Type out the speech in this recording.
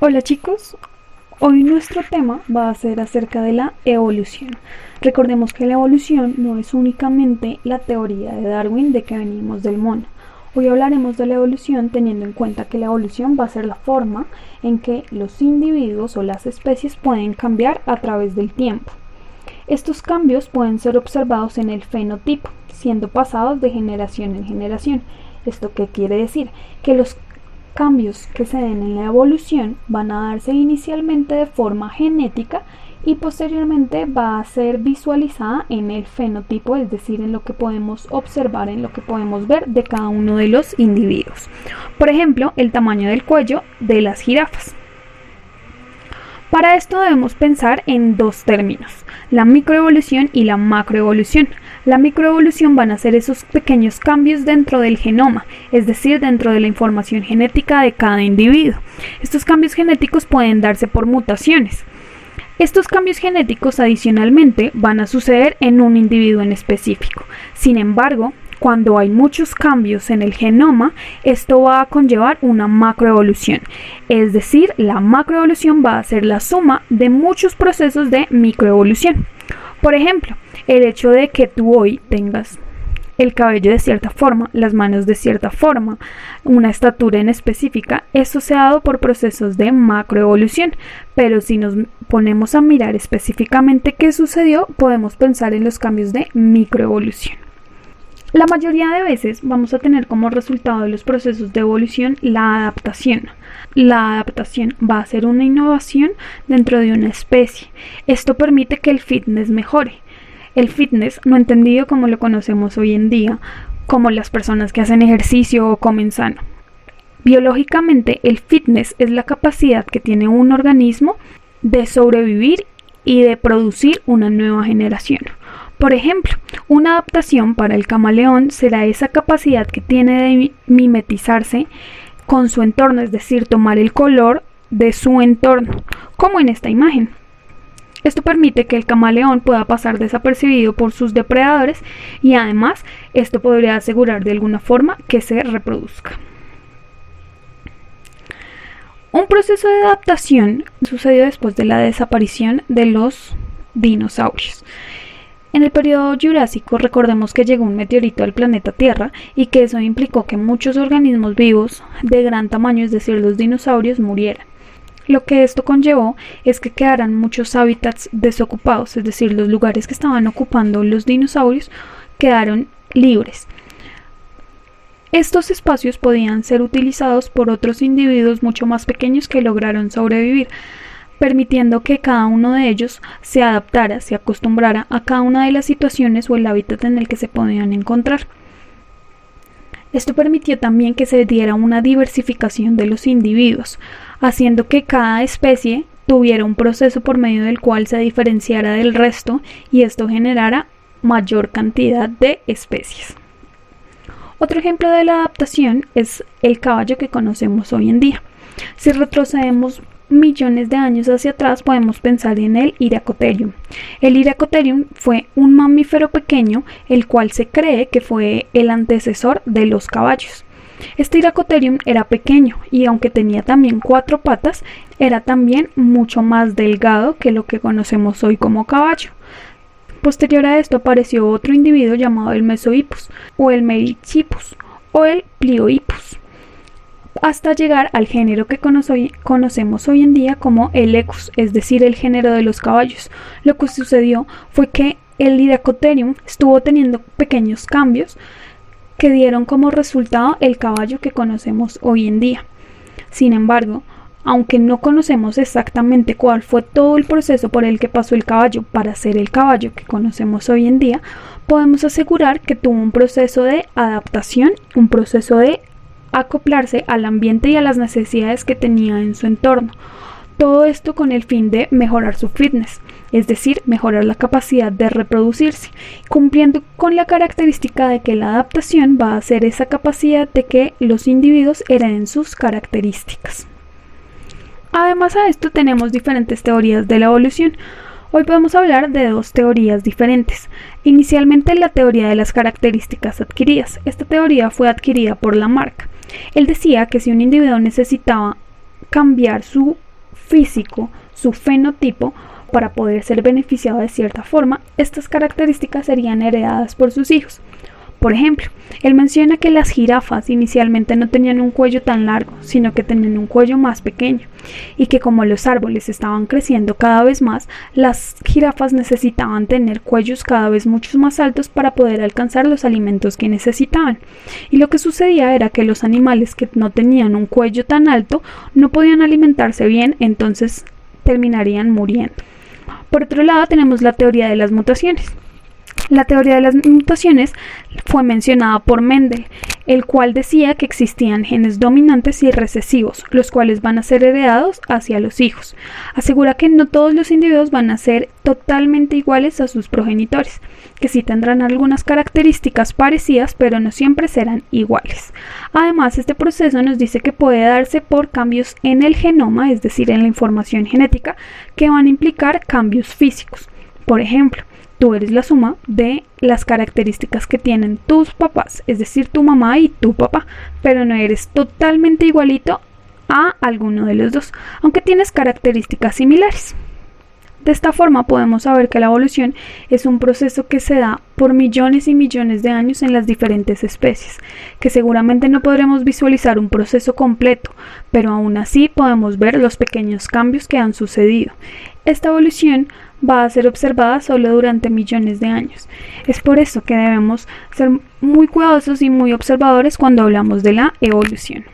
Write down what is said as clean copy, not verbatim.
Hola chicos, hoy nuestro tema va a ser acerca de la evolución. Recordemos que la evolución no es únicamente la teoría de Darwin de que venimos del mono. Hoy hablaremos de la evolución teniendo en cuenta que la evolución va a ser la forma en que los individuos o las especies pueden cambiar a través del tiempo. Estos cambios pueden ser observados en el fenotipo, siendo pasados de generación en generación. ¿Esto qué quiere decir? Que los cambios que se den en la evolución van a darse inicialmente de forma genética y posteriormente va a ser visualizada en el fenotipo, es decir, en lo que podemos observar, en lo que podemos ver de cada uno de los individuos. Por ejemplo, el tamaño del cuello de las jirafas. Para esto debemos pensar en dos términos, la microevolución y la macroevolución. La microevolución van a ser esos pequeños cambios dentro del genoma, es decir, dentro de la información genética de cada individuo. Estos cambios genéticos pueden darse por mutaciones. Estos cambios genéticos adicionalmente van a suceder en un individuo en específico. Sin embargo, cuando hay muchos cambios en el genoma, esto va a conllevar una macroevolución. Es decir, la macroevolución va a ser la suma de muchos procesos de microevolución. Por ejemplo, el hecho de que tú hoy tengas el cabello de cierta forma, las manos de cierta forma, una estatura en específica, eso se ha dado por procesos de macroevolución. Pero si nos ponemos a mirar específicamente qué sucedió, podemos pensar en los cambios de microevolución. La mayoría de veces vamos a tener como resultado de los procesos de evolución la adaptación. La adaptación va a ser una innovación dentro de una especie. Esto permite que el fitness mejore. El fitness, no entendido como lo conocemos hoy en día, como las personas que hacen ejercicio o comen sano. Biológicamente, el fitness es la capacidad que tiene un organismo de sobrevivir y de producir una nueva generación. Por ejemplo, una adaptación para el camaleón será esa capacidad que tiene de mimetizarse con su entorno, es decir, tomar el color de su entorno, como en esta imagen. Esto permite que el camaleón pueda pasar desapercibido por sus depredadores y además esto podría asegurar de alguna forma que se reproduzca. Un proceso de adaptación sucedió después de la desaparición de los dinosaurios. En el periodo Jurásico, recordemos que llegó un meteorito al planeta Tierra y que eso implicó que muchos organismos vivos de gran tamaño, es decir, los dinosaurios, murieran. Lo que esto conllevó es que quedaran muchos hábitats desocupados, es decir, los lugares que estaban ocupando los dinosaurios quedaron libres. Estos espacios podían ser utilizados por otros individuos mucho más pequeños que lograron sobrevivir, permitiendo que cada uno de ellos se adaptara, se acostumbrara a cada una de las situaciones o el hábitat en el que se podían encontrar. Esto permitió también que se diera una diversificación de los individuos, haciendo que cada especie tuviera un proceso por medio del cual se diferenciara del resto y esto generara mayor cantidad de especies. Otro ejemplo de la adaptación es el caballo que conocemos hoy en día. Si retrocedemos millones de años hacia atrás, podemos pensar en el Hyracotherium. El Hyracotherium fue un mamífero pequeño, el cual se cree que fue el antecesor de los caballos. Este Hyracotherium era pequeño y aunque tenía también 4 patas, era también mucho más delgado que lo que conocemos hoy como caballo. Posterior a esto apareció otro individuo llamado el Mesohippus o el Merychippus o el Pliohippus, hasta llegar al género que conocemos hoy en día como el Equus, es decir, el género de los caballos. Lo que sucedió fue que el Hyracotherium estuvo teniendo pequeños cambios que dieron como resultado el caballo que conocemos hoy en día. Sin embargo, aunque no conocemos exactamente cuál fue todo el proceso por el que pasó el caballo para ser el caballo que conocemos hoy en día, podemos asegurar que tuvo un proceso de adaptación, un proceso de acoplarse al ambiente y a las necesidades que tenía en su entorno. Todo esto con el fin de mejorar su fitness, es decir, mejorar la capacidad de reproducirse, cumpliendo con la característica de que la adaptación va a ser esa capacidad de que los individuos hereden sus características. Además a esto tenemos diferentes teorías de la evolución. Hoy podemos hablar de dos teorías diferentes. Inicialmente la teoría de las características adquiridas. Esta teoría fue adquirida por Lamarck. Él decía que si un individuo necesitaba cambiar su físico, su fenotipo, para poder ser beneficiado de cierta forma, estas características serían heredadas por sus hijos. Por ejemplo, él menciona que las jirafas inicialmente no tenían un cuello tan largo, sino que tenían un cuello más pequeño, y que como los árboles estaban creciendo cada vez más, las jirafas necesitaban tener cuellos cada vez mucho más altos para poder alcanzar los alimentos que necesitaban. Y lo que sucedía era que los animales que no tenían un cuello tan alto no podían alimentarse bien, entonces terminarían muriendo. Por otro lado, tenemos la teoría de las mutaciones. La teoría de las mutaciones fue mencionada por Mendel, el cual decía que existían genes dominantes y recesivos, los cuales van a ser heredados hacia los hijos. Asegura que no todos los individuos van a ser totalmente iguales a sus progenitores, que sí tendrán algunas características parecidas, pero no siempre serán iguales. Además, este proceso nos dice que puede darse por cambios en el genoma, es decir, en la información genética, que van a implicar cambios físicos. Por ejemplo, tú eres la suma de las características que tienen tus papás, es decir, tu mamá y tu papá, pero no eres totalmente igualito a alguno de los dos, aunque tienes características similares. De esta forma podemos saber que la evolución es un proceso que se da por millones y millones de años en las diferentes especies, que seguramente no podremos visualizar un proceso completo, pero aún así podemos ver los pequeños cambios que han sucedido. Esta evolución va a ser observada solo durante millones de años. Es por eso que debemos ser muy cuidadosos y muy observadores cuando hablamos de la evolución.